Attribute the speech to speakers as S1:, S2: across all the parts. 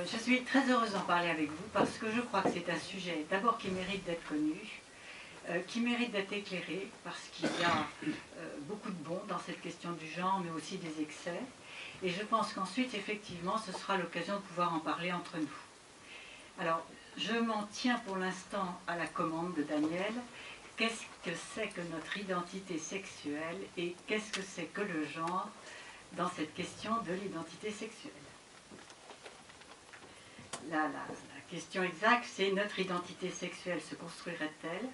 S1: Je suis très heureuse d'en parler avec vous parce que je crois que c'est un sujet d'abord qui mérite d'être connu, qui mérite d'être éclairé parce qu'il y a beaucoup de bon dans cette question du genre mais aussi des excès. Et je pense qu'ensuite, effectivement, ce sera l'occasion de pouvoir en parler entre nous. Alors, je m'en tiens pour l'instant à la commande de Daniel. Qu'est-ce que c'est que notre identité sexuelle et qu'est-ce que c'est que le genre dans cette question de l'identité sexuelle? La question exacte, c'est notre identité sexuelle se construirait-elle?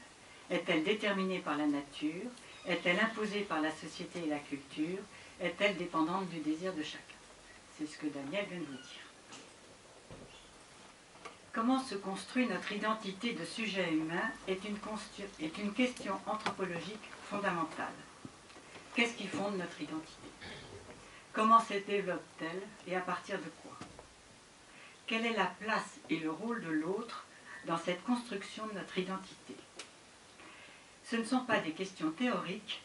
S1: Est-elle déterminée par la nature? Est-elle imposée par la société et la culture? Est-elle dépendante du désir de chacun? C'est ce que Daniel vient de vous dire. Comment se construit notre identité de sujet humain est une question anthropologique fondamentale. Qu'est-ce qui fonde notre identité? Comment se développe-t-elle et à partir de quoi? Quelle est la place et le rôle de l'autre dans cette construction de notre identité? Ce ne sont pas des questions théoriques,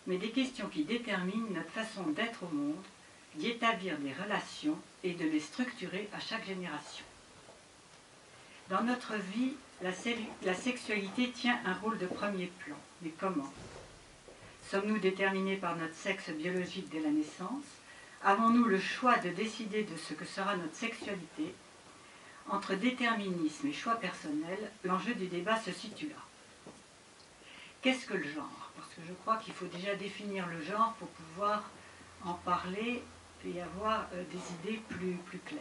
S1: mais des questions qui déterminent notre façon d'être au monde, d'y établir des relations et de les structurer à chaque génération. Dans notre vie, la sexualité tient un rôle de premier plan. Mais comment? Sommes-nous déterminés par notre sexe biologique dès la naissance? Avons-nous le choix de décider de ce que sera notre sexualité? Entre déterminisme et choix personnel, l'enjeu du débat se situe là. Qu'est-ce que le genre? Parce que je crois qu'il faut déjà définir le genre pour pouvoir en parler et avoir des idées plus claires.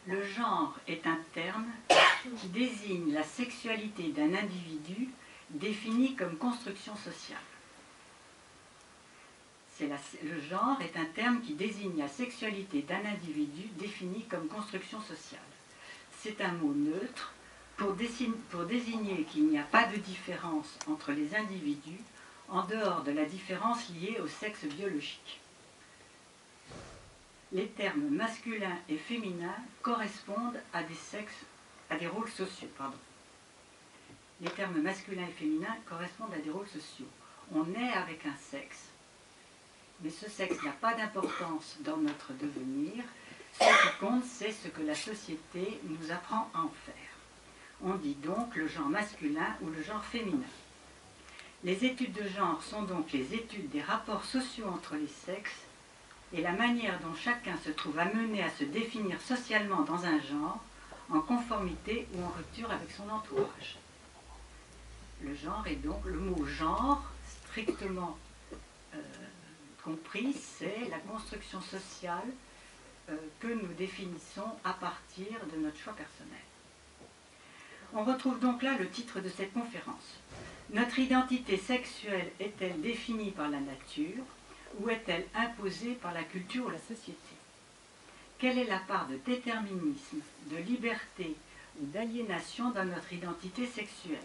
S1: Le genre est un terme qui désigne la sexualité d'un individu défini comme construction sociale. Le genre est un terme qui désigne la sexualité d'un individu défini comme construction sociale. C'est un mot neutre pour désigner qu'il n'y a pas de différence entre les individus en dehors de la différence liée au sexe biologique. Les termes masculin et féminin correspondent à des rôles sociaux. Les termes masculin et féminin correspondent à des rôles sociaux. On est avec un sexe, mais ce sexe n'a pas d'importance dans notre devenir. Ce qui compte, c'est ce que la société nous apprend à en faire. On dit donc le genre masculin ou le genre féminin. Les études de genre sont donc les études des rapports sociaux entre les sexes et la manière dont chacun se trouve amené à se définir socialement dans un genre, en conformité ou en rupture avec son entourage. Le genre est donc, le mot genre, strictement compris, c'est la construction sociale que nous définissons à partir de notre choix personnel. On retrouve donc là le titre de cette conférence. Notre identité sexuelle est-elle définie par la nature ou est-elle imposée par la culture ou la société? Quelle est la part de déterminisme, de liberté ou d'aliénation dans notre identité sexuelle?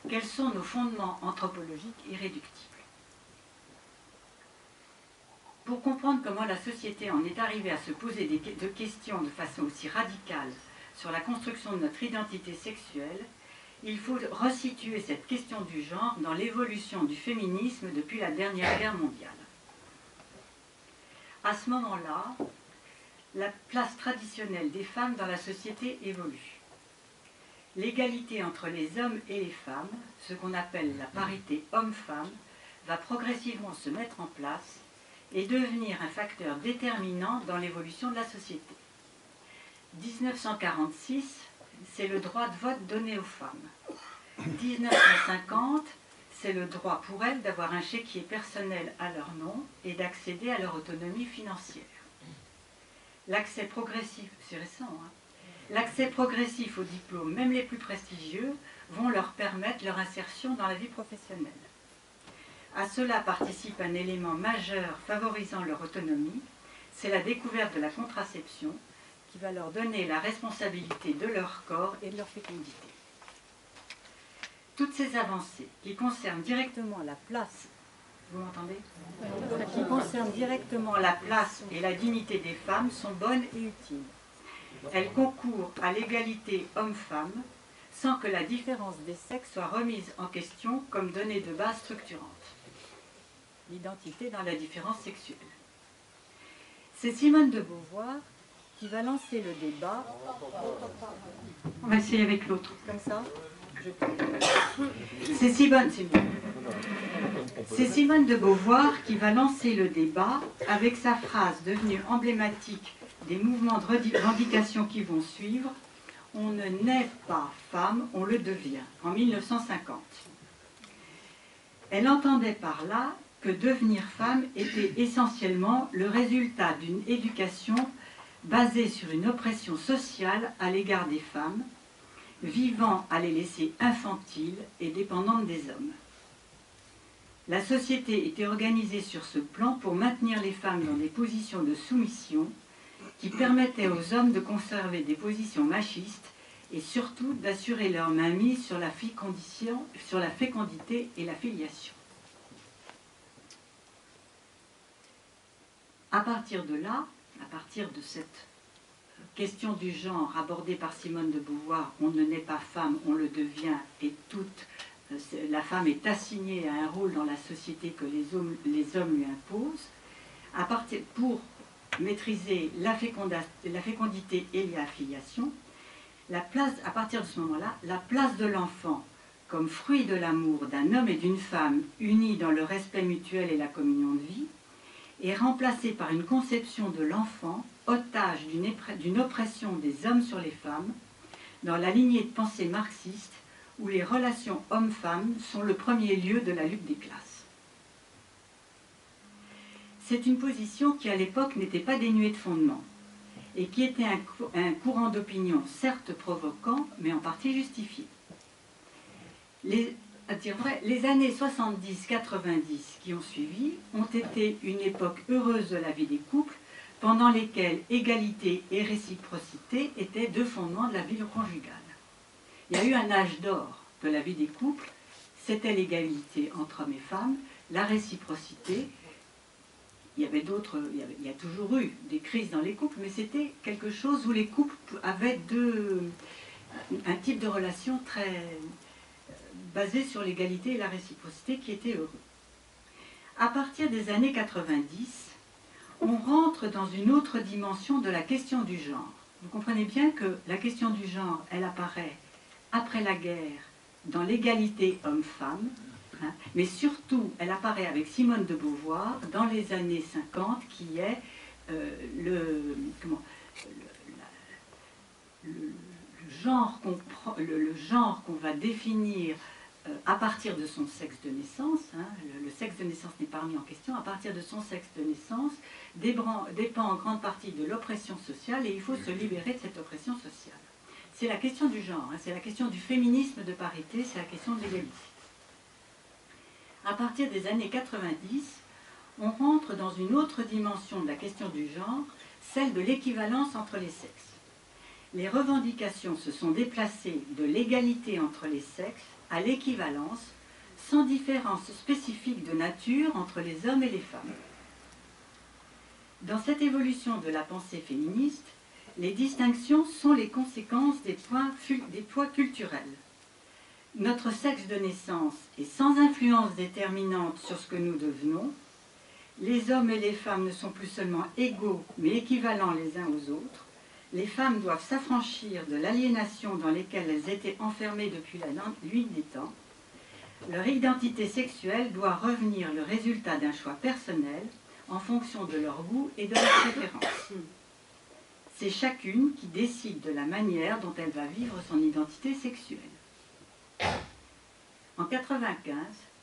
S1: Quels sont nos fondements anthropologiques irréductibles? Pour comprendre comment la société en est arrivée à se poser de questions de façon aussi radicale sur la construction de notre identité sexuelle, il faut resituer cette question du genre dans l'évolution du féminisme depuis la dernière guerre mondiale. À ce moment-là, la place traditionnelle des femmes dans la société évolue. L'égalité entre les hommes et les femmes, ce qu'on appelle la parité homme-femme, va progressivement se mettre en place et devenir un facteur déterminant dans l'évolution de la société. 1946, c'est le droit de vote donné aux femmes. 1950, c'est le droit pour elles d'avoir un chéquier personnel à leur nom et d'accéder à leur autonomie financière. L'accès progressif, c'est récent, l'accès progressif aux diplômes, même les plus prestigieux, vont leur permettre leur insertion dans la vie professionnelle. À cela participe un élément majeur favorisant leur autonomie, c'est la découverte de la contraception qui va leur donner la responsabilité de leur corps et de leur fécondité. Toutes ces avancées qui concernent directement la place, vous m'entendez? Qui concernent directement la place et la dignité des femmes sont bonnes et utiles. Elles concourent à l'égalité homme-femme sans que la différence des sexes soit remise en question comme donnée de base structurante. L'identité dans la différence sexuelle. C'est Simone de Beauvoir qui va lancer le débat. On va essayer avec l'autre. Comme ça. C'est Simone de Beauvoir qui va lancer le débat avec sa phrase devenue emblématique des mouvements de revendication qui vont suivre. On ne naît pas femme, on le devient, en 1950. Elle entendait par là que devenir femme était essentiellement le résultat d'une éducation basée sur une oppression sociale à l'égard des femmes, vivant à les laisser infantiles et dépendantes des hommes. La société était organisée sur ce plan pour maintenir les femmes dans des positions de soumission qui permettaient aux hommes de conserver des positions machistes et surtout d'assurer leur mainmise sur la fécondité et la filiation. À partir de là, à partir de cette question du genre abordée par Simone de Beauvoir, on ne naît pas femme, on le devient, et la femme est assignée à un rôle dans la société que les hommes lui imposent, pour maîtriser la fécondité et la filiation, à partir de ce moment-là, la place de l'enfant comme fruit de l'amour d'un homme et d'une femme unis dans le respect mutuel et la communion de vie, est remplacée par une conception de l'enfant otage d'une oppression des hommes sur les femmes, dans la lignée de pensée marxiste où les relations hommes-femmes sont le premier lieu de la lutte des classes. C'est une position qui à l'époque n'était pas dénuée de fondement et qui était un courant d'opinion certes provoquant, mais en partie justifié. À dire vrai, les années 70-90 qui ont suivi ont été une époque heureuse de la vie des couples, pendant lesquelles égalité et réciprocité étaient deux fondements de la vie conjugale. Il y a eu un âge d'or de la vie des couples, c'était l'égalité entre hommes et femmes, la réciprocité. Il y a toujours eu des crises dans les couples, mais c'était quelque chose où les couples avaient un type de relation très basé sur l'égalité et la réciprocité qui était heureux. À partir des années 90, on rentre dans une autre dimension de la question du genre. Vous comprenez bien que la question du genre, elle apparaît après la guerre dans l'égalité homme-femme, hein, mais surtout, elle apparaît avec Simone de Beauvoir dans les années 50, qui est le genre qu'on va définir à partir de son sexe de naissance, hein, le sexe de naissance n'est pas remis en question, à partir de son sexe de naissance dépend en grande partie de l'oppression sociale et il faut se libérer de cette oppression sociale. C'est la question du genre, hein, c'est la question du féminisme de parité, c'est la question de l'égalité. À partir des années 90, on rentre dans une autre dimension de la question du genre, celle de l'équivalence entre les sexes. Les revendications se sont déplacées de l'égalité entre les sexes à l'équivalence, sans différence spécifique de nature entre les hommes et les femmes. Dans cette évolution de la pensée féministe, les distinctions sont les conséquences des poids culturels. Notre sexe de naissance est sans influence déterminante sur ce que nous devenons. Les hommes et les femmes ne sont plus seulement égaux, mais équivalents les uns aux autres. Les femmes doivent s'affranchir de l'aliénation dans laquelle elles étaient enfermées depuis la nuit des temps. Leur identité sexuelle doit revenir le résultat d'un choix personnel en fonction de leur goût et de leurs préférences. C'est chacune qui décide de la manière dont elle va vivre son identité sexuelle. En 1995,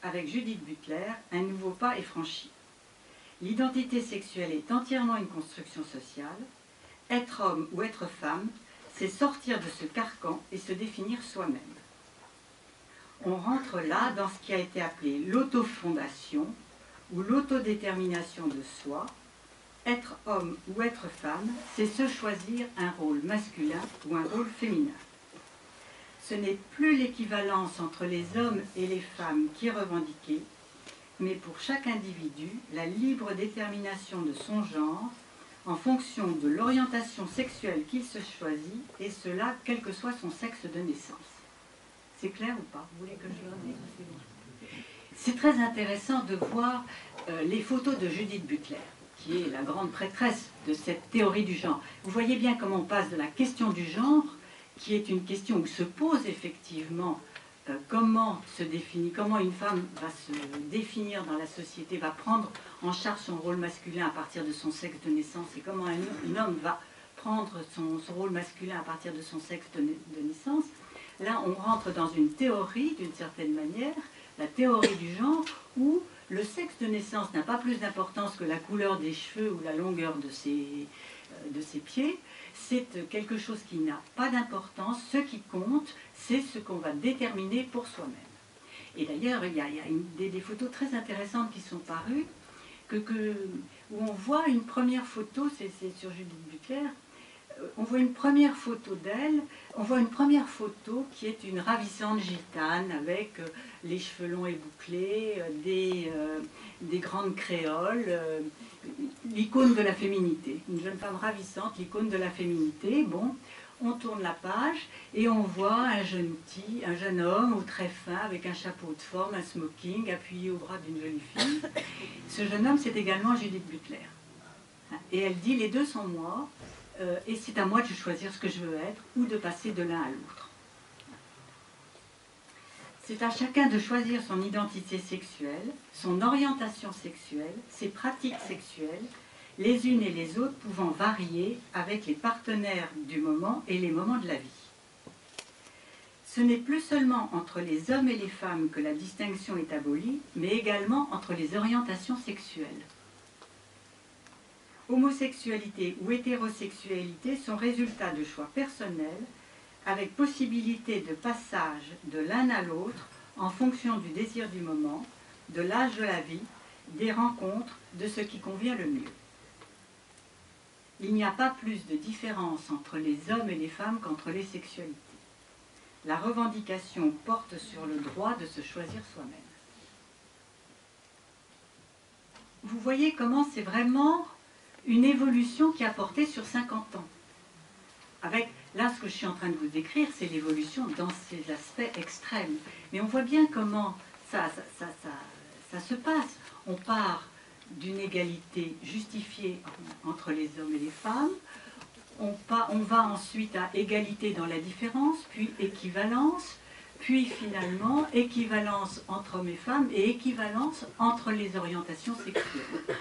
S1: avec Judith Butler, un nouveau pas est franchi. L'identité sexuelle est entièrement une construction sociale. Être homme ou être femme, c'est sortir de ce carcan et se définir soi-même. On rentre là dans ce qui a été appelé l'autofondation ou l'autodétermination de soi. Être homme ou être femme, c'est se choisir un rôle masculin ou un rôle féminin. Ce n'est plus l'équivalence entre les hommes et les femmes qui est revendiquée, mais pour chaque individu, la libre détermination de son genre en fonction de l'orientation sexuelle qu'il se choisit, et cela quel que soit son sexe de naissance. C'est clair ou pas? Vous voulez que je le redise? C'est très intéressant de voir les photos de Judith Butler, qui est la grande prêtresse de cette théorie du genre. Vous voyez bien comment on passe de la question du genre, qui est une question où se pose effectivement comment se définit, comment une femme va se définir dans la société, va prendre en charge son rôle masculin à partir de son sexe de naissance, et comment un homme va prendre son rôle masculin à partir de son sexe de naissance. Là, on rentre dans une théorie, d'une certaine manière, la théorie du genre, où le sexe de naissance n'a pas plus d'importance que la couleur des cheveux ou la longueur de ses pieds. C'est quelque chose qui n'a pas d'importance. Ce qui compte, c'est ce qu'on va déterminer pour soi-même. Et d'ailleurs, il y a des photos très intéressantes qui sont parues, où on voit une première photo, c'est sur Judith Butler, on voit une première photo d'elle, on voit une première photo qui est une ravissante gitane avec les cheveux longs et bouclés, des grandes créoles, l'icône de la féminité, une jeune femme ravissante, l'icône de la féminité. Bon, on tourne la page et on voit un jeune homme au très fin avec un chapeau de forme, un smoking appuyé au bras d'une jolie fille. Ce jeune homme, c'est également Judith Butler. Et elle dit, les deux sont moi. Et c'est à moi de choisir ce que je veux être ou de passer de l'un à l'autre. C'est à chacun de choisir son identité sexuelle, son orientation sexuelle, ses pratiques sexuelles, les unes et les autres pouvant varier avec les partenaires du moment et les moments de la vie. Ce n'est plus seulement entre les hommes et les femmes que la distinction est abolie, mais également entre les orientations sexuelles. Homosexualité ou hétérosexualité sont résultats de choix personnels avec possibilité de passage de l'un à l'autre en fonction du désir du moment, de l'âge de la vie, des rencontres, de ce qui convient le mieux. Il n'y a pas plus de différence entre les hommes et les femmes qu'entre les sexualités. La revendication porte sur le droit de se choisir soi-même. Vous voyez comment c'est vraiment une évolution qui a porté sur 50 ans. Avec, là, ce que je suis en train de vous décrire, c'est l'évolution dans ses aspects extrêmes. Mais on voit bien comment ça se passe. On part d'une égalité justifiée entre les hommes et les femmes. On va ensuite à égalité dans la différence, puis équivalence, puis finalement équivalence entre hommes et femmes et équivalence entre les orientations sexuelles.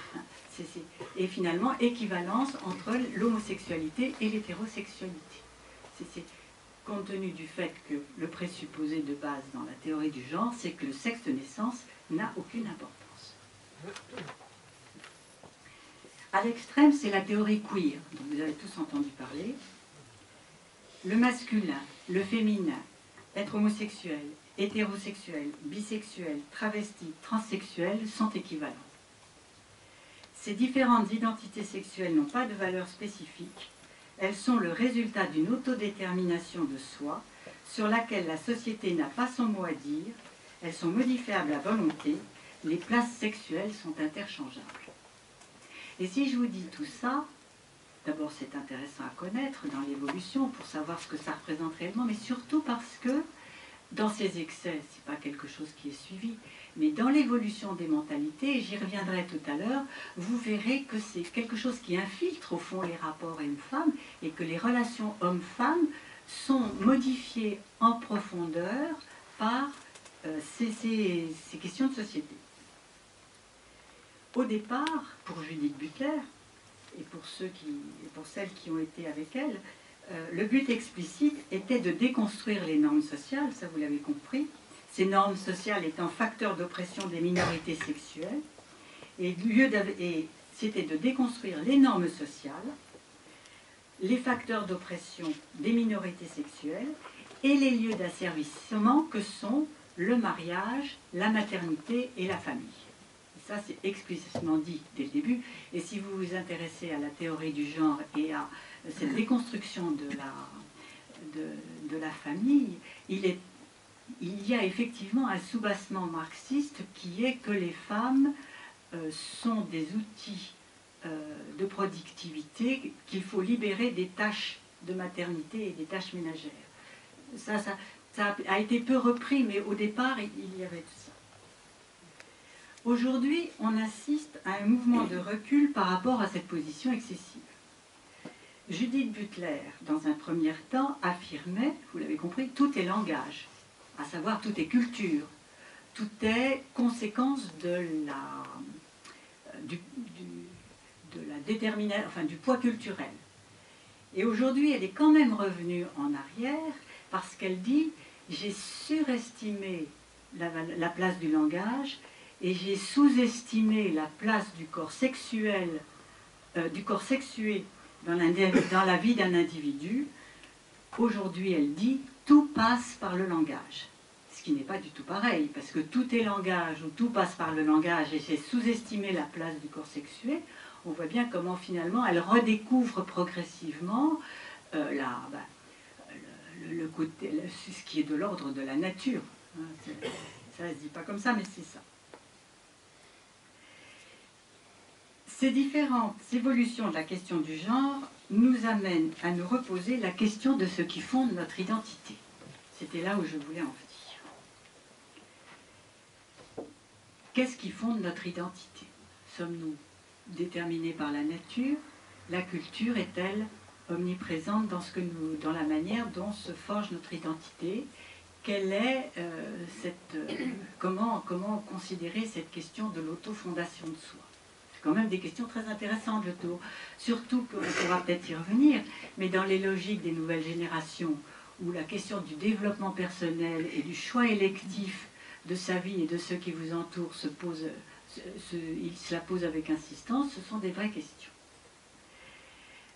S1: Et finalement équivalence entre l'homosexualité et l'hétérosexualité. Compte tenu du fait que le présupposé de base dans la théorie du genre, c'est que le sexe de naissance n'a aucune importance. À l'extrême, c'est la théorie queer, dont vous avez tous entendu parler. Le masculin, le féminin, être homosexuel, hétérosexuel, bisexuel, travesti, transsexuel sont équivalents. Ces différentes identités sexuelles n'ont pas de valeur spécifique. Elles sont le résultat d'une autodétermination de soi sur laquelle la société n'a pas son mot à dire. Elles sont modifiables à volonté. Les places sexuelles sont interchangeables. Et si je vous dis tout ça, d'abord c'est intéressant à connaître dans l'évolution pour savoir ce que ça représente réellement, mais surtout parce que dans ces excès, ce n'est pas quelque chose qui est suivi, mais dans l'évolution des mentalités, et j'y reviendrai tout à l'heure, vous verrez que c'est quelque chose qui infiltre au fond les rapports hommes-femmes et que les relations hommes-femmes sont modifiées en profondeur par ces questions de société. Au départ, pour Judith Butler, et pour celles qui ont été avec elle, le but explicite était de déconstruire les normes sociales, ça vous l'avez compris, ces normes sociales étant facteurs d'oppression des minorités sexuelles, et c'était de déconstruire les normes sociales, les facteurs d'oppression des minorités sexuelles et les lieux d'asservissement que sont le mariage, la maternité et la famille. Et ça, c'est explicitement dit dès le début. Et si vous vous intéressez à la théorie du genre et à cette déconstruction de la famille, il y a effectivement un soubassement marxiste qui est que les femmes sont des outils de productivité qu'il faut libérer des tâches de maternité et des tâches ménagères. Ça a été peu repris, mais au départ, il y avait tout ça. Aujourd'hui, on assiste à un mouvement de recul par rapport à cette position excessive. Judith Butler, dans un premier temps, affirmait, vous l'avez compris, tout est langage, à savoir tout est culture, tout est conséquence de la détermination, enfin du poids culturel. Et aujourd'hui, elle est quand même revenue en arrière parce qu'elle dit « j'ai surestimé la place du langage et j'ai sous-estimé la place du corps sexuel, du corps sexué dans la vie d'un individu. Aujourd'hui, elle dit « tout passe par le langage ». Ce qui n'est pas du tout pareil, parce que tout est langage ou tout passe par le langage et j'ai sous-estimé la place du corps sexué. On voit bien comment finalement elle redécouvre progressivement le côté, ce qui est de l'ordre de la nature. Ça ne se dit pas comme ça, mais c'est ça. Ces différentes évolutions de la question du genre nous amènent à nous reposer la question de ce qui fonde notre identité. C'était là où je voulais en venir. Qu'est-ce qui fonde notre identité? Sommes-nous déterminés par la nature? La culture est-elle omniprésente dans la manière dont se forge notre identité? Quelle est comment considérer cette question de l'autofondation de soi? C'est quand même des questions très intéressantes, surtout qu'on pourra peut-être y revenir, mais dans les logiques des nouvelles générations, où la question du développement personnel et du choix électif de sa vie et de ceux qui vous entourent il se la pose avec insistance, ce sont des vraies questions.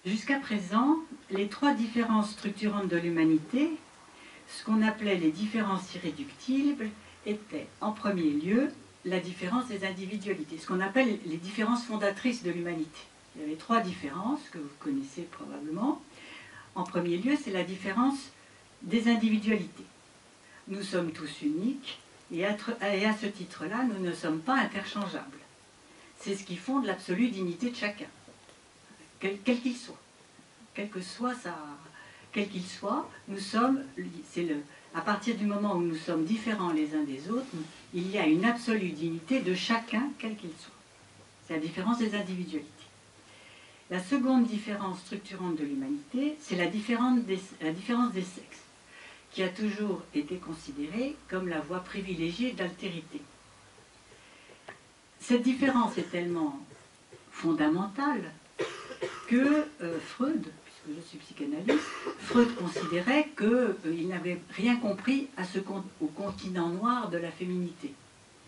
S1: Jusqu'à présent, les trois différences structurantes de l'humanité, ce qu'on appelait les différences irréductibles, étaient en premier lieu la différence des individualités, ce qu'on appelle les différences fondatrices de l'humanité. Il y avait trois différences que vous connaissez probablement. En premier lieu, c'est la différence des individualités. Nous sommes tous uniques, et à ce titre-là, nous ne sommes pas interchangeables. C'est ce qui fonde l'absolue dignité de chacun, quel qu'il soit. Quel qu'il soit, nous sommes, à partir du moment où nous sommes différents les uns des autres, il y a une absolue dignité de chacun, quel qu'il soit. C'est la différence des individualités. La seconde différence structurante de l'humanité, c'est la différence des sexes, qui a toujours été considérée comme la voie privilégiée d'altérité. Cette différence est tellement fondamentale que Freud, puisque je suis psychanalyste, Freud considérait qu'il n'avait rien compris au continent noir de la féminité.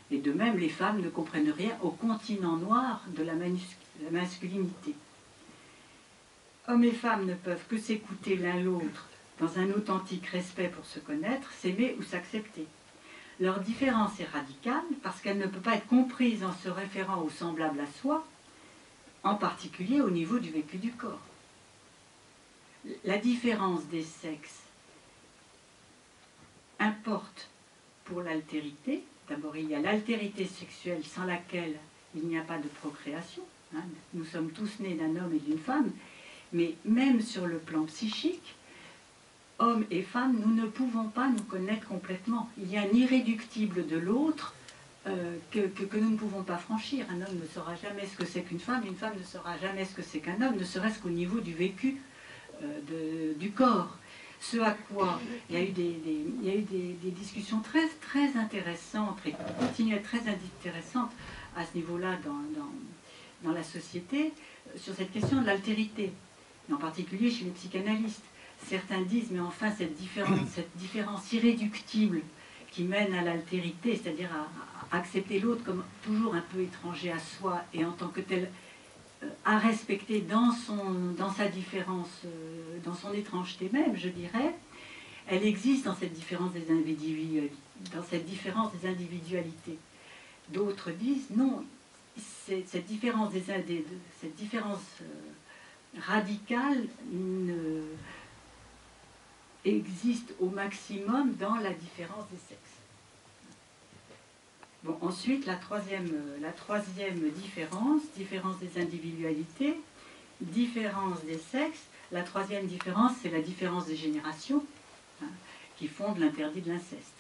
S1: Et de même, les femmes ne comprennent rien au continent noir de la masculinité. Hommes et femmes ne peuvent que s'écouter l'un l'autre dans un authentique respect pour se connaître, s'aimer ou s'accepter. Leur différence est radicale parce qu'elle ne peut pas être comprise en se référant au semblable à soi, en particulier au niveau du vécu du corps. La différence des sexes importe pour l'altérité. D'abord, il y a l'altérité sexuelle sans laquelle il n'y a pas de procréation. Nous sommes tous nés d'un homme et d'une femme, mais même sur le plan psychique, hommes et femmes, nous ne pouvons pas nous connaître complètement. Il y a un irréductible de l'autre que nous ne pouvons pas franchir. Un homme ne saura jamais ce que c'est qu'une femme ne saura jamais ce que c'est qu'un homme, ne serait-ce qu'au niveau du vécu du corps. Ce à quoi il y a eu des discussions très, très intéressantes et qui continuent à être très intéressantes à ce niveau-là dans la société, sur cette question de l'altérité, en particulier chez les psychanalystes. Certains disent, mais enfin, cette différence irréductible qui mène à l'altérité, c'est-à-dire à accepter l'autre comme toujours un peu étranger à soi et en tant que tel à respecter dans sa différence, dans son étrangeté même, je dirais, elle existe dans cette différence des individualités. D'autres disent, non, cette différence radicale existe au maximum dans la différence des sexes. Bon, ensuite, la troisième différence des individualités, différence des sexes. La troisième différence, c'est la différence des générations, qui fonde l'interdit de l'inceste.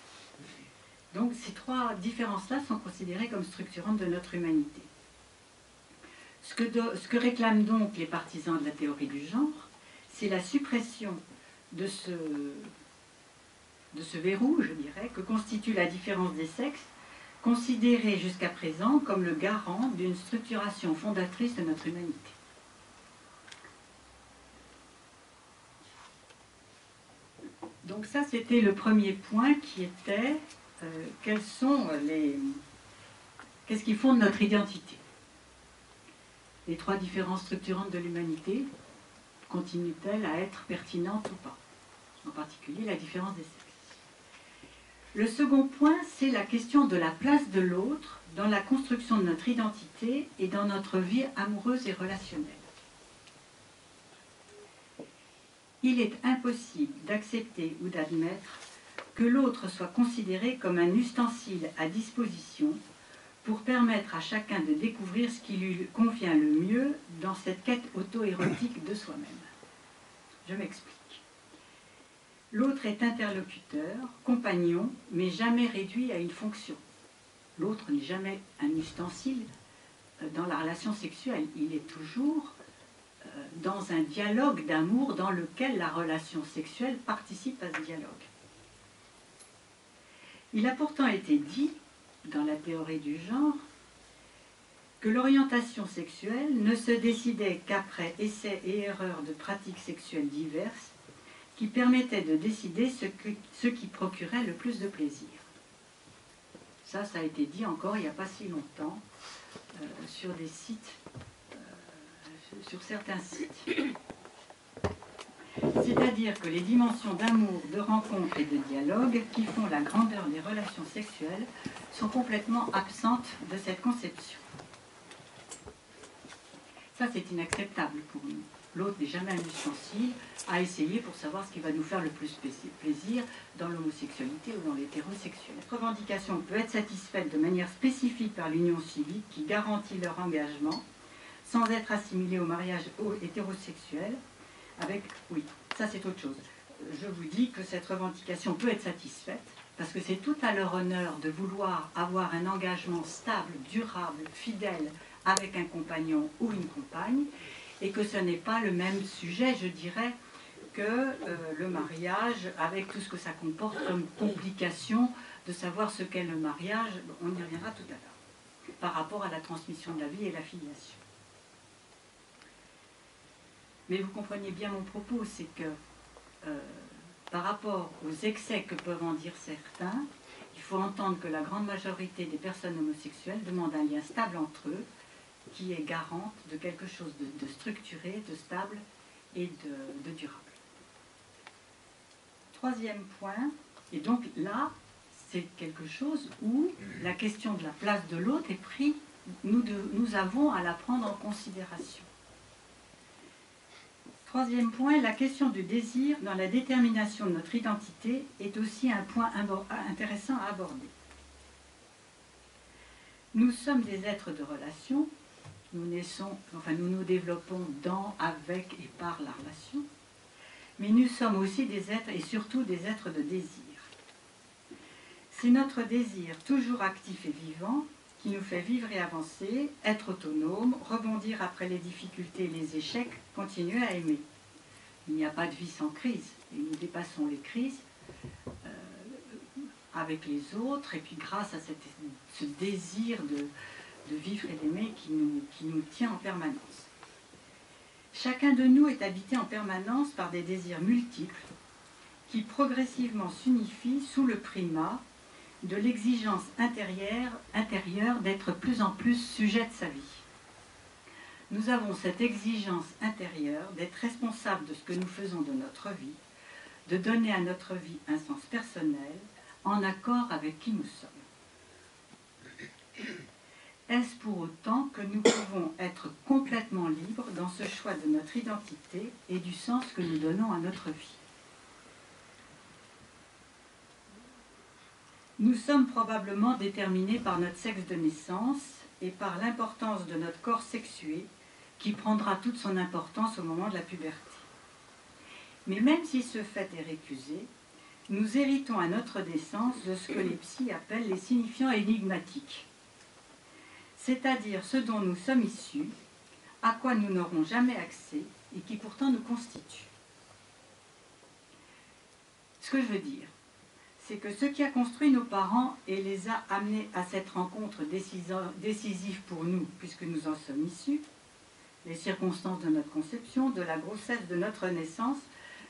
S1: Donc ces trois différences-là sont considérées comme structurantes de notre humanité. Ce que réclament donc les partisans de la théorie du genre, c'est la suppression de ce verrou, je dirais, que constitue la différence des sexes, considérée jusqu'à présent comme le garant d'une structuration fondatrice de notre humanité. Donc ça, c'était le premier point qui était qu'est-ce qui fonde notre identité? Les trois différences structurantes de l'humanité continuent-elles à être pertinentes ou pas? En particulier la différence des sexes. Le second point, c'est la question de la place de l'autre dans la construction de notre identité et dans notre vie amoureuse et relationnelle. Il est impossible d'accepter ou d'admettre que l'autre soit considéré comme un ustensile à disposition pour permettre à chacun de découvrir ce qui lui convient le mieux dans cette quête auto-érotique de soi-même. Je m'explique. L'autre est interlocuteur, compagnon, mais jamais réduit à une fonction. L'autre n'est jamais un ustensile dans la relation sexuelle. Il est toujours dans un dialogue d'amour dans lequel la relation sexuelle participe à ce dialogue. Il a pourtant été dit, dans la théorie du genre, que l'orientation sexuelle ne se décidait qu'après essais et erreurs de pratiques sexuelles diverses qui permettaient de décider ce qui procurait le plus de plaisir. Ça a été dit encore il n'y a pas si longtemps sur des sites, sur certains sites. C'est-à-dire que les dimensions d'amour, de rencontre et de dialogue qui font la grandeur des relations sexuelles sont complètement absentes de cette conception. Ça, c'est inacceptable pour nous. L'autre n'est jamais un ustensile à essayer pour savoir ce qui va nous faire le plus plaisir dans l'homosexualité ou dans l'hétérosexualité. Cette revendication peut être satisfaite de manière spécifique par l'union civique qui garantit leur engagement sans être assimilée au mariage hétérosexuel. Oui, ça c'est autre chose. Je vous dis que cette revendication peut être satisfaite parce que c'est tout à leur honneur de vouloir avoir un engagement stable, durable, fidèle avec un compagnon ou une compagne et que ce n'est pas le même sujet, je dirais, que le mariage avec tout ce que ça comporte comme complication de savoir ce qu'est le mariage. On y reviendra tout à l'heure par rapport à la transmission de la vie et la filiation. Mais vous comprenez bien mon propos, c'est que par rapport aux excès que peuvent en dire certains, il faut entendre que la grande majorité des personnes homosexuelles demandent un lien stable entre eux, qui est garante de quelque chose de structuré, de stable et de durable. Troisième point, et donc là, c'est quelque chose où la question de la place de l'autre est prise, nous avons à la prendre en considération. Troisième point, la question du désir dans la détermination de notre identité est aussi un point intéressant à aborder. Nous sommes des êtres de relation, nous nous développons dans, avec et par la relation, mais nous sommes aussi des êtres et surtout des êtres de désir. C'est notre désir toujours actif et vivant qui nous fait vivre et avancer, être autonome, rebondir après les difficultés et les échecs, continuer à aimer. Il n'y a pas de vie sans crise, et nous dépassons les crises avec les autres, et puis grâce à ce désir de vivre et d'aimer qui nous tient en permanence. Chacun de nous est habité en permanence par des désirs multiples qui progressivement s'unifient sous le primat de l'exigence intérieure d'être plus en plus sujet de sa vie. Nous avons cette exigence intérieure d'être responsable de ce que nous faisons de notre vie, de donner à notre vie un sens personnel en accord avec qui nous sommes. Est-ce pour autant que nous pouvons être complètement libres dans ce choix de notre identité et du sens que nous donnons à notre vie? Nous sommes probablement déterminés par notre sexe de naissance et par l'importance de notre corps sexué qui prendra toute son importance au moment de la puberté. Mais même si ce fait est récusé, nous héritons à notre naissance de ce que les psys appellent les signifiants énigmatiques, c'est-à-dire ce dont nous sommes issus, à quoi nous n'aurons jamais accès et qui pourtant nous constitue. Ce que je veux dire, c'est que ce qui a construit nos parents et les a amenés à cette rencontre décisive pour nous, puisque nous en sommes issus, les circonstances de notre conception, de la grossesse de notre naissance,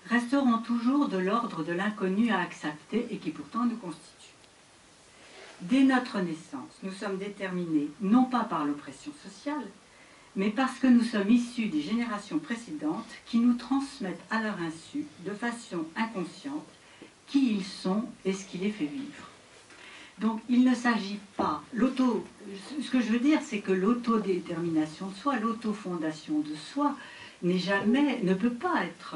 S1: resteront toujours de l'ordre de l'inconnu à accepter et qui pourtant nous constitue. Dès notre naissance, nous sommes déterminés non pas par l'oppression sociale, mais parce que nous sommes issus des générations précédentes qui nous transmettent à leur insu, de façon inconsciente, qui ils sont et ce qui les fait vivre. Donc il ne s'agit pas, ce que je veux dire, c'est que l'autodétermination de soi, l'autofondation de soi, ne peut pas être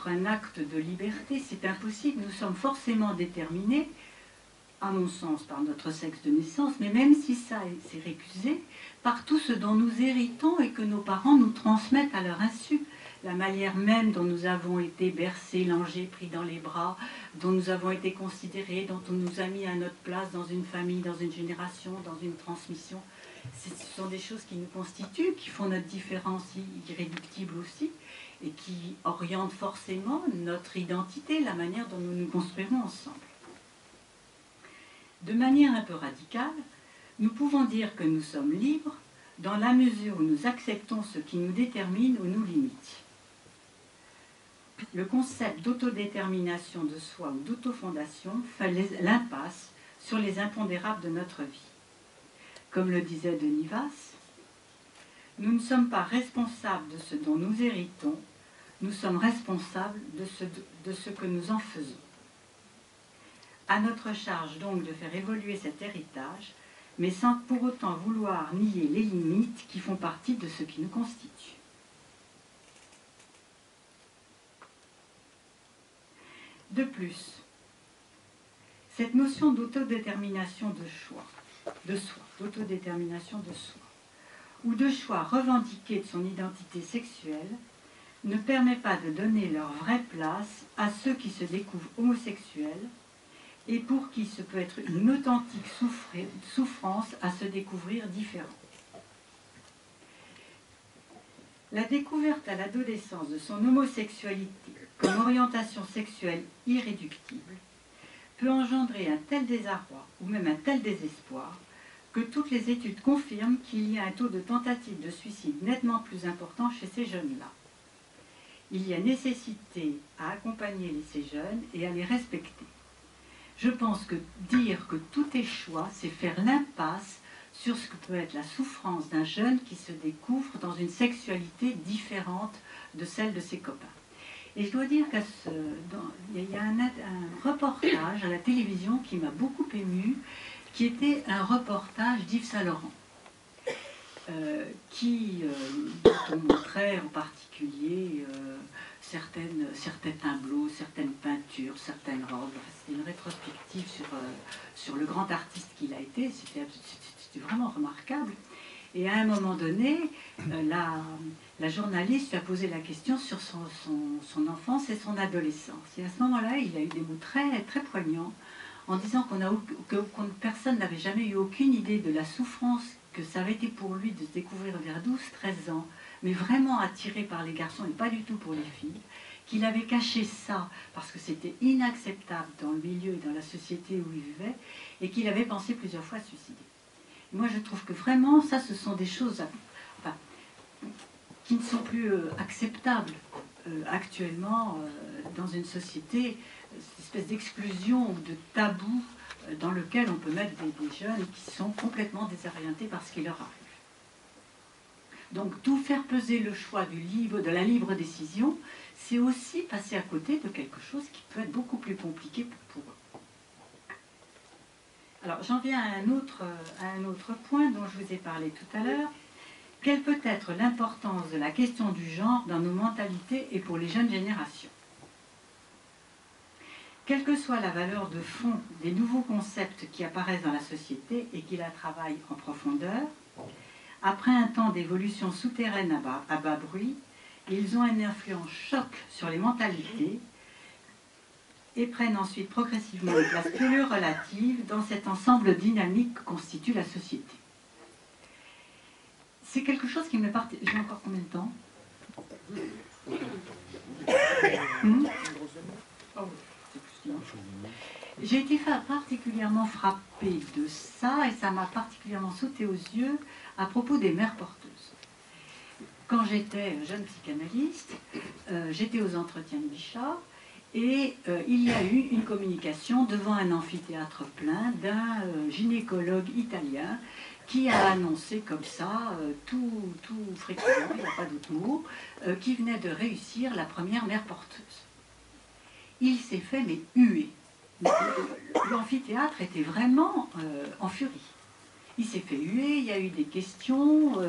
S1: un acte de liberté, c'est impossible. Nous sommes forcément déterminés, à mon sens, par notre sexe de naissance, mais même si ça c'est récusé, par tout ce dont nous héritons et que nos parents nous transmettent à leur insu. La manière même dont nous avons été bercés, langés, pris dans les bras, dont nous avons été considérés, dont on nous a mis à notre place dans une famille, dans une génération, dans une transmission. Ce sont des choses qui nous constituent, qui font notre différence irréductible aussi, et qui orientent forcément notre identité, la manière dont nous nous construirons ensemble. De manière un peu radicale, nous pouvons dire que nous sommes libres dans la mesure où nous acceptons ce qui nous détermine ou nous limite. Le concept d'autodétermination de soi ou d'autofondation fait l'impasse sur les impondérables de notre vie. Comme le disait Denis Vasse, nous ne sommes pas responsables de ce dont nous héritons, nous sommes responsables de ce que nous en faisons. À notre charge donc de faire évoluer cet héritage, mais sans pour autant vouloir nier les limites qui font partie de ce qui nous constitue. De plus, cette notion d'autodétermination de soi, d'autodétermination de soi, ou de choix revendiqué de son identité sexuelle, ne permet pas de donner leur vraie place à ceux qui se découvrent homosexuels et pour qui ce peut être une authentique souffrance à se découvrir différent. La découverte à l'adolescence de son homosexualité comme orientation sexuelle irréductible peut engendrer un tel désarroi ou même un tel désespoir que toutes les études confirment qu'il y a un taux de tentative de suicide nettement plus important chez ces jeunes-là. Il y a nécessité à accompagner ces jeunes et à les respecter. Je pense que dire que tout est choix, c'est faire l'impasse sur ce que peut être la souffrance d'un jeune qui se découvre dans une sexualité différente de celle de ses copains. Et je dois dire qu'il y a un reportage à la télévision qui m'a beaucoup émue, qui était un reportage d'Yves Saint-Laurent, dont on montrait en particulier certains tableaux, certaines peintures, certaines robes. C'était une rétrospective sur le grand artiste qu'il a été. C'était vraiment remarquable. Et à un moment donné, la journaliste lui a posé la question sur son enfance et son adolescence. Et à ce moment-là, il a eu des mots très, très poignants en disant que personne n'avait jamais eu aucune idée de la souffrance que ça avait été pour lui de se découvrir vers 12-13 ans, mais vraiment attiré par les garçons et pas du tout pour les filles, qu'il avait caché ça parce que c'était inacceptable dans le milieu et dans la société où il vivait, et qu'il avait pensé plusieurs fois à se suicider. Moi, je trouve que vraiment, ça, ce sont des choses qui ne sont plus acceptables actuellement dans une société, cette espèce d'exclusion ou de tabou dans lequel on peut mettre des jeunes qui sont complètement désorientés par ce qui leur arrive. Donc, tout faire peser le choix de la libre décision, c'est aussi passer à côté de quelque chose qui peut être beaucoup plus compliqué pour eux. Alors, j'en viens à un autre point dont je vous ai parlé tout à l'heure. Quelle peut être l'importance de la question du genre dans nos mentalités et pour les jeunes générations? Quelle que soit la valeur de fond des nouveaux concepts qui apparaissent dans la société et qui la travaillent en profondeur, après un temps d'évolution souterraine à bas bruit, ils ont une influence choc sur les mentalités, et prennent ensuite progressivement une place plus relative dans cet ensemble dynamique que constitue la société. C'est quelque chose qui me partage. J'ai encore combien de temps? J'ai été particulièrement frappée de ça, et ça m'a particulièrement sauté aux yeux à propos des mères porteuses. Quand j'étais jeune psychanalyste, j'étais aux entretiens de Bichat, et il y a eu une communication devant un amphithéâtre plein d'un gynécologue italien qui a annoncé comme ça, tout fréquemment, il n'y a pas d'autre mot, qui venait de réussir la première mère porteuse. Il s'est fait mais huer. L'amphithéâtre était vraiment en furie. Il s'est fait huer, il y a eu des questions,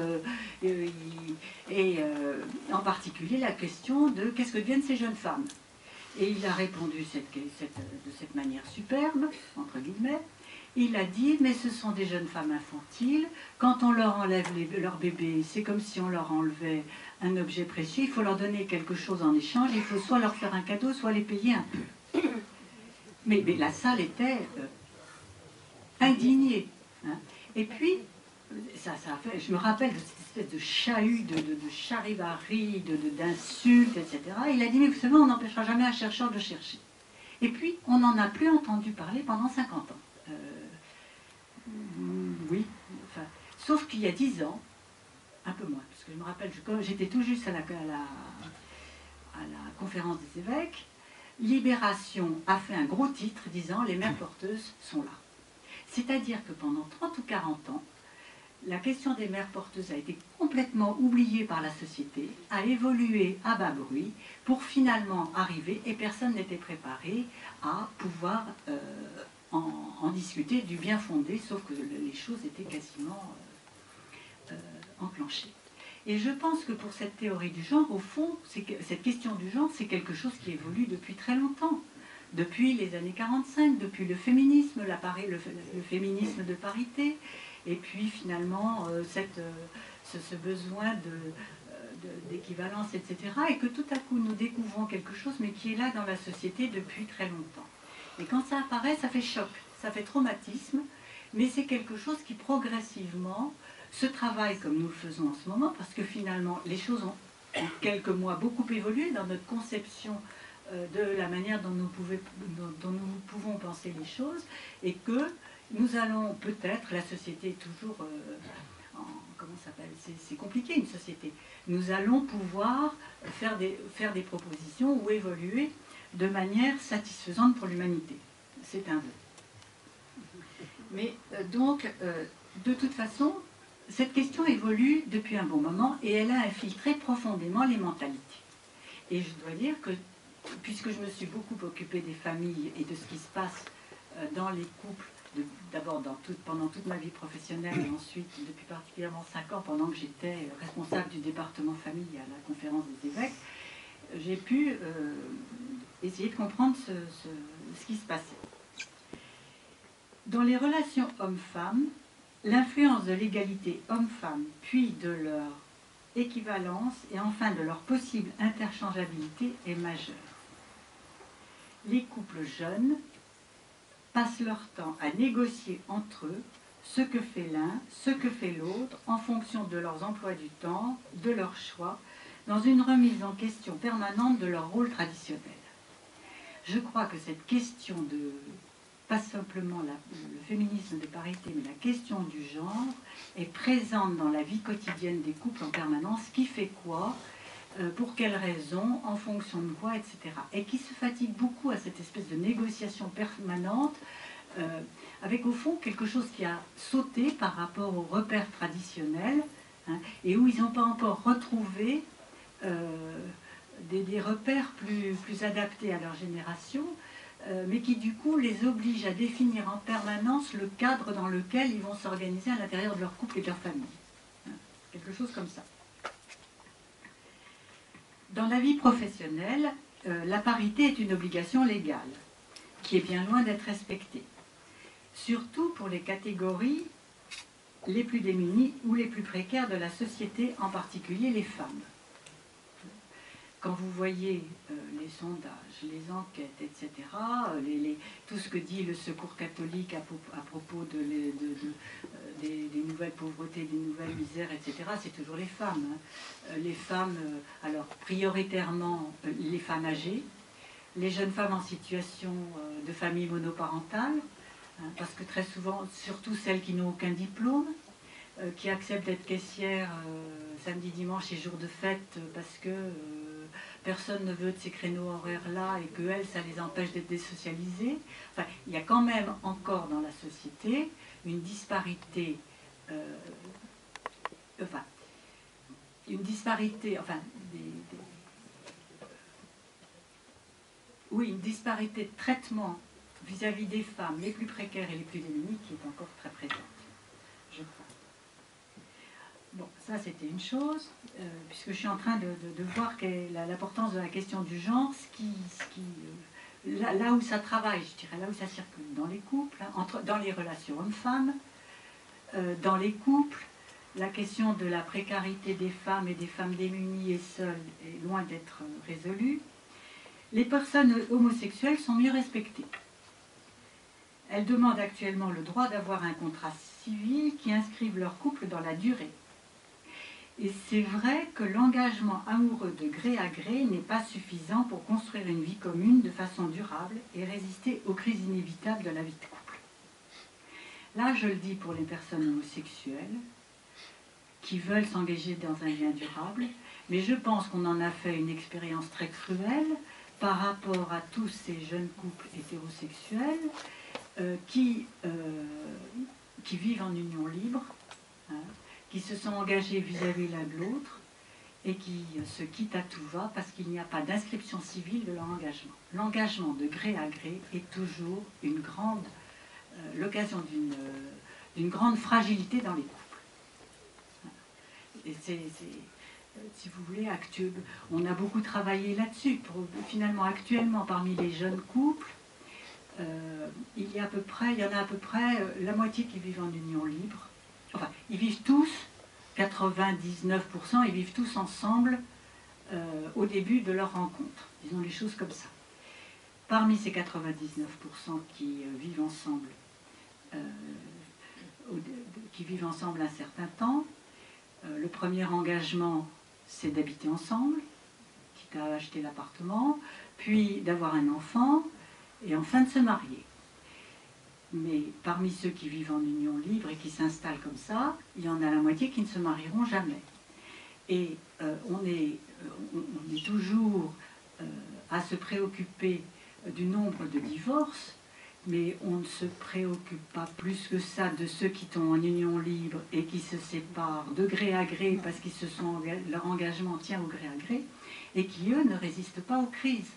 S1: en particulier la question de qu'est-ce que deviennent ces jeunes femmes. Et il a répondu de cette manière superbe, entre guillemets. Il a dit, mais ce sont des jeunes femmes infantiles, quand on leur enlève leur bébé, c'est comme si on leur enlevait un objet précieux, il faut leur donner quelque chose en échange, il faut soit leur faire un cadeau, soit les payer un peu. Mais la salle était indignée. Hein. Et puis, ça a fait, je me rappelle de cette espèce de chahut, de charivari, d'insultes, etc. Il a dit, mais vous savez, on n'empêchera jamais un chercheur de chercher. Et puis, on n'en a plus entendu parler pendant 50 ans. Oui, enfin, sauf qu'il y a 10 ans, un peu moins, parce que je me rappelle, j'étais tout juste à la conférence des évêques, Libération a fait un gros titre disant « Les mères porteuses sont là ». C'est-à-dire que pendant 30 ou 40 ans, la question des mères porteuses a été complètement oubliée par la société, a évolué à bas bruit pour finalement arriver, et personne n'était préparé à pouvoir en discuter du bien fondé, sauf que les choses étaient quasiment enclenchées. Et je pense que pour cette théorie du genre, au fond, cette question du genre, c'est quelque chose qui évolue depuis très longtemps. Depuis les années 45, depuis le féminisme, le féminisme de parité, et puis finalement ce besoin d'équivalence, etc. Et que tout à coup nous découvrons quelque chose, mais qui est là dans la société depuis très longtemps. Et quand ça apparaît, ça fait choc, ça fait traumatisme, mais c'est quelque chose qui progressivement se travaille comme nous le faisons en ce moment, parce que finalement les choses ont en quelques mois beaucoup évolué dans notre conception de la manière dont nous pouvons penser les choses, et que nous allons peut-être, la société est toujours, comment ça s'appelle, c'est compliqué une société, nous allons pouvoir faire des propositions ou évoluer de manière satisfaisante pour l'humanité. C'est un vœu. Mais donc, de toute façon, cette question évolue depuis un bon moment et elle a infiltré profondément les mentalités. Et je dois dire que, puisque je me suis beaucoup occupée des familles et de ce qui se passe dans les couples, d'abord pendant toute ma vie professionnelle et ensuite depuis particulièrement 5 ans, pendant que j'étais responsable du département famille à la conférence des évêques, j'ai pu essayer de comprendre ce qui se passait. Dans les relations hommes-femmes, l'influence de l'égalité homme-femme, puis de leur équivalence et enfin de leur possible interchangeabilité est majeure. Les couples jeunes passent leur temps à négocier entre eux ce que fait l'un, ce que fait l'autre, en fonction de leurs emplois du temps, de leurs choix, dans une remise en question permanente de leur rôle traditionnel. Je crois que cette question de, pas simplement le féminisme de parité, mais la question du genre est présente dans la vie quotidienne des couples en permanence. Qui fait quoi, pour quelles raisons, en fonction de quoi, etc. Et qui se fatigue beaucoup à cette espèce de négociation permanente, avec au fond quelque chose qui a sauté par rapport aux repères traditionnels, hein, et où ils n'ont pas encore retrouvé des repères plus adaptés à leur génération, mais qui du coup les obligent à définir en permanence le cadre dans lequel ils vont s'organiser à l'intérieur de leur couple et de leur famille. Hein, quelque chose comme ça. Dans la vie professionnelle, la parité est une obligation légale, qui est bien loin d'être respectée. Surtout pour les catégories les plus démunies ou les plus précaires de la société, en particulier les femmes. quand vous voyez les sondages, les enquêtes, etc., tout ce que dit le Secours catholique à propos des nouvelles pauvretés, des nouvelles misères, etc., c'est toujours les femmes. Hein. Les femmes, alors prioritairement les femmes âgées, les jeunes femmes en situation de famille monoparentale, hein, parce que très souvent, surtout celles qui n'ont aucun diplôme, qui acceptent d'être caissières samedi, dimanche et jour de fête parce que personne ne veut de ces créneaux horaires-là et que elles, ça les empêche d'être désocialisées. Enfin, il y a quand même encore dans la société une disparité, une disparité de traitement vis-à-vis des femmes les plus précaires et les plus démunies qui est encore très présente, je crois. Bon, ça c'était une chose, puisque je suis en train de voir l'importance de la question du genre, là où ça travaille, je dirais, là où ça circule, dans les couples, hein, dans les relations hommes-femmes, dans les couples, la question de la précarité des femmes et des femmes démunies et seules est loin d'être résolue. Les personnes homosexuelles sont mieux respectées. Elles demandent actuellement le droit d'avoir un contrat civil qui inscrive leur couple dans la durée. Et c'est vrai que l'engagement amoureux de gré à gré n'est pas suffisant pour construire une vie commune de façon durable et résister aux crises inévitables de la vie de couple. Là, je le dis pour les personnes homosexuelles qui veulent s'engager dans un lien durable, mais je pense qu'on en a fait une expérience très cruelle par rapport à tous ces jeunes couples hétérosexuels qui vivent en union libre, hein, qui se sont engagés vis-à-vis l'un de l'autre et qui se quittent à tout va parce qu'il n'y a pas d'inscription civile de leur engagement. L'engagement de gré à gré est toujours l'occasion d'une grande fragilité dans les couples. Et si vous voulez, on a beaucoup travaillé là-dessus. Finalement, actuellement, parmi les jeunes couples, il y en a à peu près la moitié qui vivent en union libre. Enfin, ils vivent tous, 99%, ils vivent tous ensemble au début de leur rencontre. Disons les choses comme ça. Parmi ces 99% qui vivent ensemble un certain temps, le premier engagement, c'est d'habiter ensemble, quitte à acheter l'appartement, puis d'avoir un enfant, et enfin de se marier. Mais parmi ceux qui vivent en union libre et qui s'installent comme ça, il y en a la moitié qui ne se marieront jamais. Et on est toujours à se préoccuper du nombre de divorces, mais on ne se préoccupe pas plus que ça de ceux qui sont en union libre et qui se séparent de gré à gré parce qu'ils leur engagement tient au gré à gré, et qui, eux, ne résistent pas aux crises.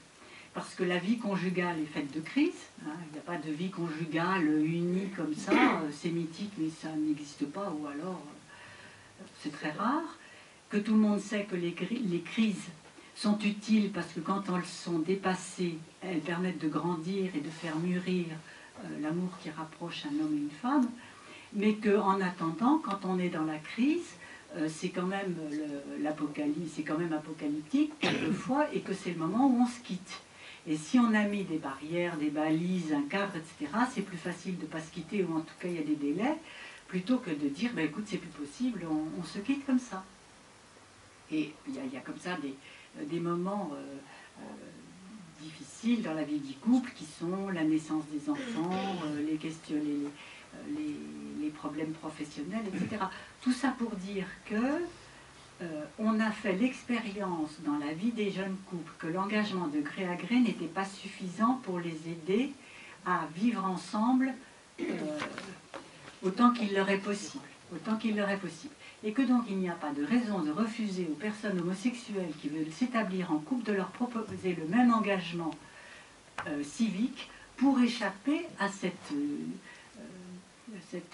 S1: Parce que la vie conjugale est faite de crises. Hein, il n'y a pas de vie conjugale unie comme ça, c'est mythique, mais ça n'existe pas, ou alors c'est très rare. Que tout le monde sait que les crises sont utiles parce que quand elles sont dépassées, elles permettent de grandir et de faire mûrir l'amour qui rapproche un homme et une femme. Mais qu'en attendant, quand on est dans la crise, c'est quand même l'apocalypse, c'est quand même apocalyptique quelquefois, et que c'est le moment où on se quitte. Et si on a mis des barrières, des balises, un cadre, etc., c'est plus facile de ne pas se quitter, ou en tout cas il y a des délais, plutôt que de dire, ben, écoute, c'est plus possible, on se quitte comme ça. Et il y a comme ça des moments difficiles dans la vie du couple, qui sont la naissance des enfants, les problèmes professionnels, etc. Tout ça pour dire que on a fait l'expérience dans la vie des jeunes couples que l'engagement de gré à gré n'était pas suffisant pour les aider à vivre ensemble autant qu'il leur est possible. Et que donc il n'y a pas de raison de refuser aux personnes homosexuelles qui veulent s'établir en couple de leur proposer le même engagement civique pour échapper à cette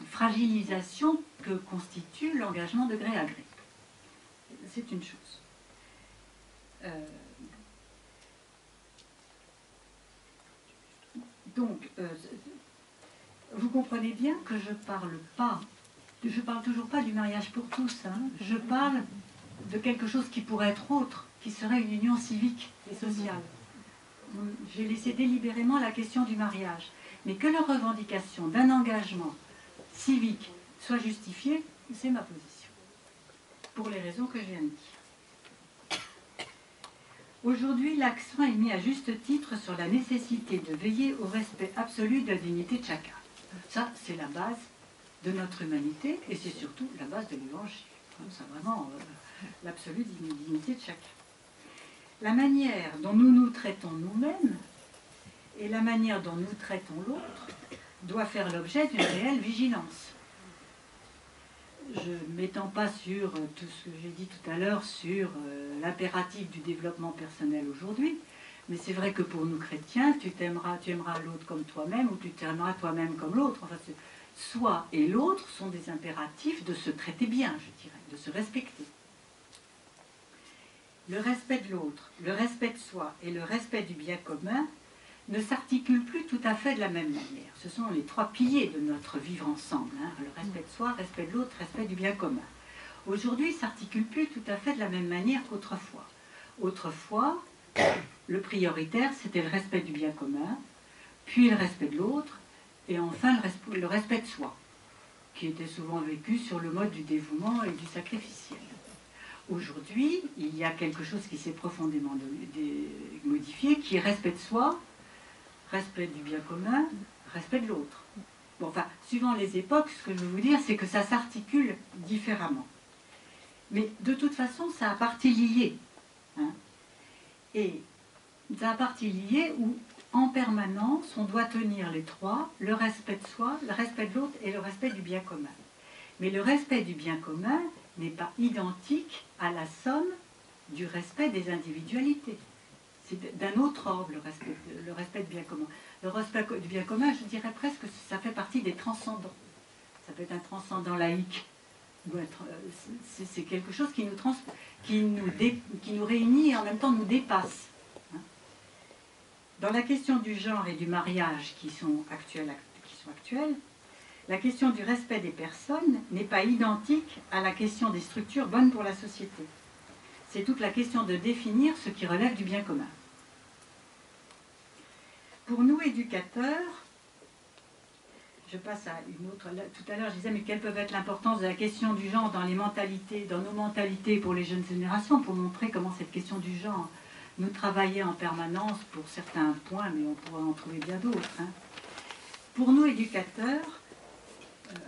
S1: fragilisation que constitue l'engagement de gré à gré. C'est une chose. Donc, vous comprenez bien que je parle toujours pas du mariage pour tous. Hein. Je parle de quelque chose qui pourrait être autre, qui serait une union civique et sociale. J'ai laissé délibérément la question du mariage. Mais que leur revendication d'un engagement civique soit justifiée, c'est ma position. Pour les raisons que je viens de dire. Aujourd'hui, l'accent est mis à juste titre sur la nécessité de veiller au respect absolu de la dignité de chacun. Ça, c'est la base de notre humanité et c'est surtout la base de l'Évangile. C'est vraiment l'absolue dignité de chacun. La manière dont nous nous traitons nous-mêmes et la manière dont nous traitons l'autre doit faire l'objet d'une réelle vigilance. Je ne m'étends pas sur tout ce que j'ai dit tout à l'heure sur l'impératif du développement personnel aujourd'hui, mais c'est vrai que pour nous chrétiens, tu aimeras l'autre comme toi-même ou tu t'aimeras toi-même comme l'autre. Enfin, soi et l'autre sont des impératifs de se traiter bien, je dirais, de se respecter. Le respect de l'autre, le respect de soi et le respect du bien commun ne s'articulent plus tout à fait de la même manière. Ce sont les trois piliers de notre vivre ensemble. Le respect de soi, respect de l'autre, respect du bien commun. Aujourd'hui, ils ne s'articulent plus tout à fait de la même manière qu'autrefois. Autrefois, le prioritaire, c'était le respect du bien commun, puis le respect de l'autre, et enfin le respect de soi, qui était souvent vécu sur le mode du dévouement et du sacrificiel. Aujourd'hui, il y a quelque chose qui s'est profondément modifié, qui est respect de soi, respect du bien commun, respect de l'autre. Bon, enfin, suivant les époques, ce que je veux vous dire, c'est que ça s'articule différemment. Mais de toute façon, ça a partie liée. Et ça a partie liée où, en permanence, on doit tenir les trois, le respect de soi, le respect de l'autre et le respect du bien commun. Mais le respect du bien commun n'est pas identique à la somme du respect des individualités. C'est d'un autre ordre, le respect du bien commun. Le respect du bien commun, je dirais presque que ça fait partie des transcendants. Ça peut être un transcendant laïque. C'est quelque chose qui nous réunit et en même temps nous dépasse. Dans la question du genre et du mariage qui sont actuelles, la question du respect des personnes n'est pas identique à la question des structures bonnes pour la société. C'est toute la question de définir ce qui relève du bien commun. Pour nous, éducateurs, je passe à une autre... Tout à l'heure, je disais, mais quelle peut être l'importance de la question du genre dans les mentalités, dans nos mentalités pour les jeunes générations, pour montrer comment cette question du genre nous travaillait en permanence pour certains points, mais on pourrait en trouver bien d'autres. Pour nous, éducateurs,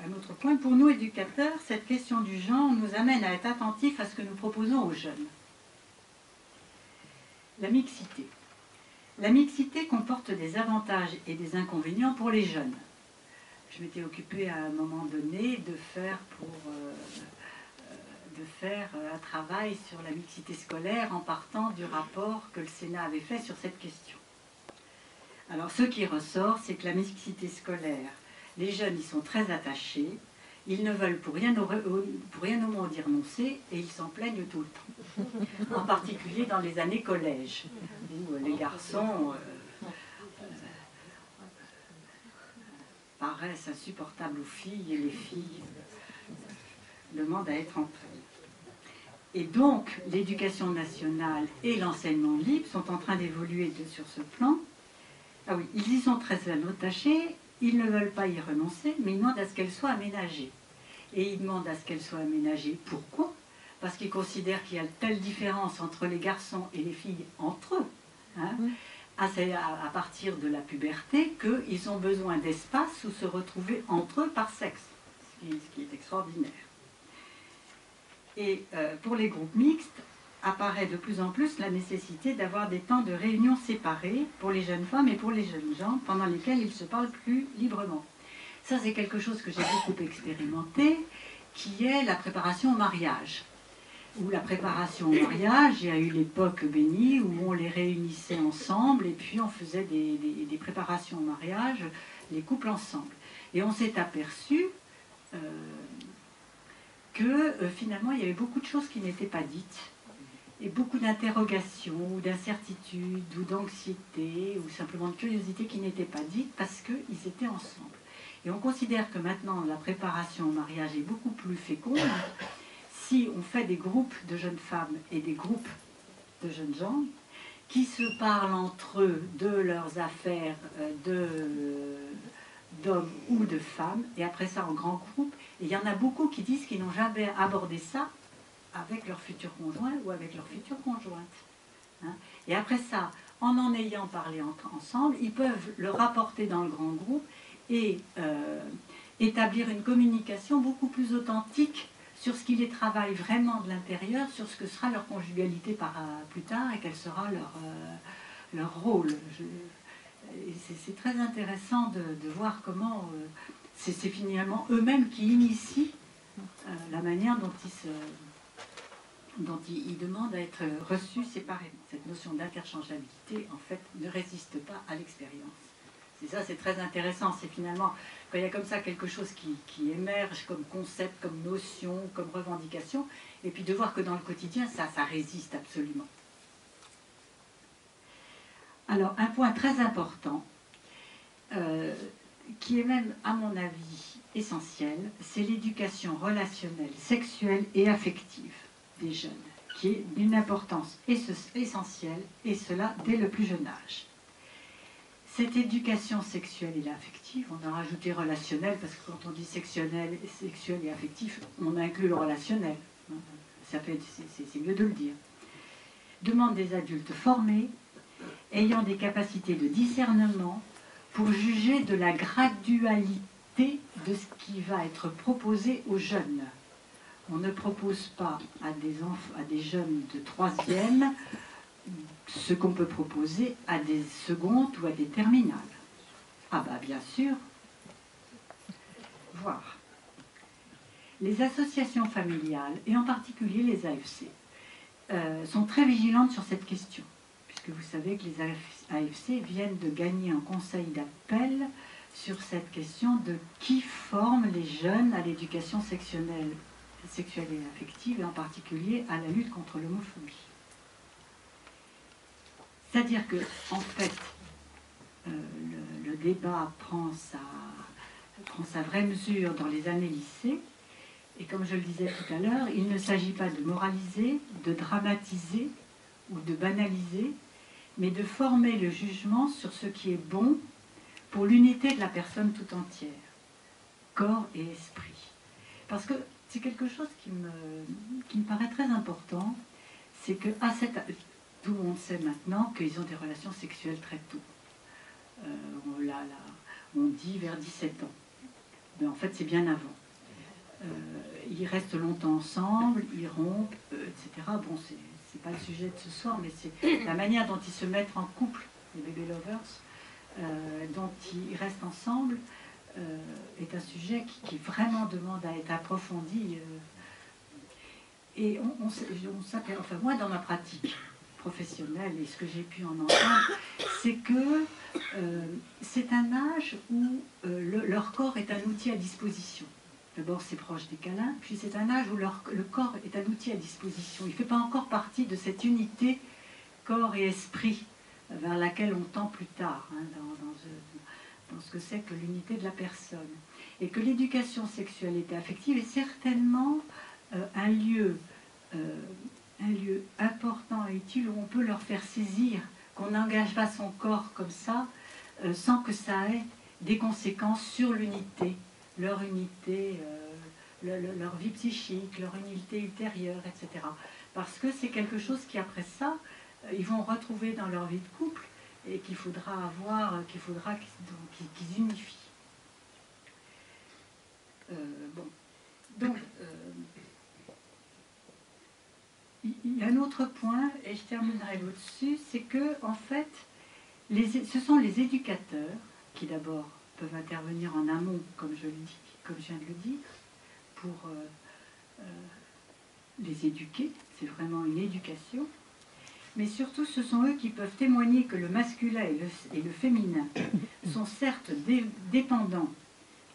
S1: un autre point, pour nous, éducateurs, cette question du genre nous amène à être attentifs à ce que nous proposons aux jeunes. La mixité. La mixité comporte des avantages et des inconvénients pour les jeunes. Je m'étais occupée à un moment donné de faire un travail sur la mixité scolaire en partant du rapport que le Sénat avait fait sur cette question. Alors ce qui ressort, c'est que la mixité scolaire, les jeunes y sont très attachés, ils ne veulent pour rien au monde y renoncer et ils s'en plaignent tout le temps. En particulier dans les années collège, où les garçons paraissent insupportables aux filles et les filles demandent à être entre elles. Et donc, l'éducation nationale et l'enseignement libre sont en train d'évoluer sur ce plan. Ah oui, ils y sont très attachés, ils ne veulent pas y renoncer, mais ils demandent à ce qu'elle soit aménagée. Et ils demandent à ce qu'elle soit aménagée. Pourquoi? Parce qu'ils considèrent qu'il y a telle différence entre les garçons et les filles entre eux, à partir de la puberté, qu'ils ont besoin d'espace où se retrouver entre eux par sexe, ce qui est extraordinaire. Et pour les groupes mixtes, apparaît de plus en plus la nécessité d'avoir des temps de réunion séparés pour les jeunes femmes et pour les jeunes gens, pendant lesquels ils se parlent plus librement. Ça, c'est quelque chose que j'ai beaucoup expérimenté, qui est la préparation au mariage. Où la préparation au mariage, il y a eu l'époque bénie où on les réunissait ensemble et puis on faisait des préparations au mariage, les couples ensemble. Et on s'est aperçu que finalement il y avait beaucoup de choses qui n'étaient pas dites et beaucoup d'interrogations ou d'incertitudes ou d'anxiété ou simplement de curiosité qui n'étaient pas dites parce qu'ils étaient ensemble. Et on considère que maintenant la préparation au mariage est beaucoup plus féconde si on fait des groupes de jeunes femmes et des groupes de jeunes gens qui se parlent entre eux de leurs affaires d'hommes ou de femmes, et après ça en grand groupe. Et il y en a beaucoup qui disent qu'ils n'ont jamais abordé ça avec leur futur conjoint ou avec leur future conjointe. Hein. Et après ça, en ayant parlé ensemble, ils peuvent le rapporter dans le grand groupe et établir une communication beaucoup plus authentique sur ce qui les travaille vraiment de l'intérieur, sur ce que sera leur conjugalité plus tard et quel sera leur rôle. C'est très intéressant de voir comment c'est finalement eux-mêmes qui initient la manière dont ils demandent à être reçus séparément. Cette notion d'interchangeabilité, en fait, ne résiste pas à l'expérience. C'est ça, c'est très intéressant. C'est finalement, quand il y a comme ça quelque chose qui émerge comme concept, comme notion, comme revendication, et puis de voir que dans le quotidien, ça résiste absolument. Alors, un point très important, qui est même, à mon avis, essentiel, c'est l'éducation relationnelle, sexuelle et affective des jeunes, qui est d'une importance essentielle, et cela dès le plus jeune âge. Cette éducation sexuelle et affective, on a rajouté relationnelle, parce que quand on dit sexuel et affectif, on inclut le relationnel. C'est mieux de le dire. Demande des adultes formés, ayant des capacités de discernement pour juger de la gradualité de ce qui va être proposé aux jeunes. On ne propose pas à des jeunes de troisième ce qu'on peut proposer à des secondes ou à des terminales. Ah bah bien sûr. Voir. Les associations familiales, et en particulier les AFC, sont très vigilantes sur cette question, puisque vous savez que les AFC viennent de gagner un conseil d'appel sur cette question de qui forme les jeunes à l'éducation sexuelle et affective, et en particulier à la lutte contre l'homophobie. C'est-à-dire que, en fait, le débat prend sa vraie mesure dans les années lycée, et comme je le disais tout à l'heure, il ne s'agit pas de moraliser, de dramatiser ou de banaliser, mais de former le jugement sur ce qui est bon pour l'unité de la personne tout entière, corps et esprit. Parce que c'est quelque chose qui me paraît très important, c'est que tout le monde sait maintenant qu'ils ont des relations sexuelles très tôt. On dit vers 17 ans. Mais en fait, c'est bien avant. Ils restent longtemps ensemble, ils rompent, etc. Bon, c'est pas le sujet de ce soir, mais c'est la manière dont ils se mettent en couple, les baby lovers, dont ils restent ensemble, est un sujet qui vraiment demande à être approfondi. Et on s'appelle, enfin moi dans ma pratique professionnelle et ce que j'ai pu en entendre, c'est que c'est un âge où leur corps est un outil à disposition. D'abord c'est proche des câlins, puis c'est un âge où le corps est un outil à disposition. Il ne fait pas encore partie de cette unité corps et esprit vers laquelle on tend plus tard, hein, dans ce que c'est que l'unité de la personne. Et que l'éducation sexuelle et affective est certainement un lieu important et utile où on peut leur faire saisir qu'on n'engage pas son corps comme ça sans que ça ait des conséquences sur l'unité, leur unité, leur vie psychique, leur unité ultérieure, etc. Parce que c'est quelque chose qui, après ça, ils vont retrouver dans leur vie de couple et qu'il faudra qu'ils unifient. Donc, il y a un autre point, et je terminerai là-dessus, c'est que, en fait, ce sont les éducateurs qui, d'abord, peuvent intervenir en amont, comme je viens de le dire, pour les éduquer. C'est vraiment une éducation. Mais surtout, ce sont eux qui peuvent témoigner que le masculin et le féminin sont certes dépendants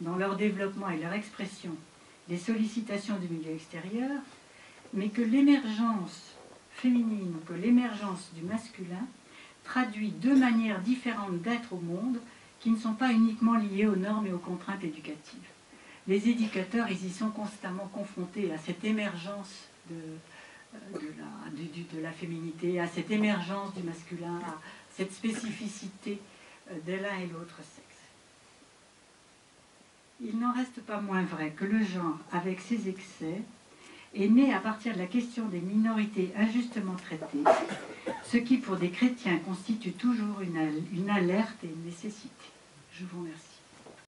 S1: dans leur développement et leur expression des sollicitations du milieu extérieur, mais que l'émergence féminine ou que l'émergence du masculin traduit deux manières différentes d'être au monde qui ne sont pas uniquement liées aux normes et aux contraintes éducatives. Les éducateurs, ils y sont constamment confrontés à cette émergence de la féminité, à cette émergence du masculin, à cette spécificité de l'un et l'autre sexe. Il n'en reste pas moins vrai que le genre, avec ses excès, est né à partir de la question des minorités injustement traitées, ce qui pour des chrétiens constitue toujours une alerte et une nécessité. Je vous remercie.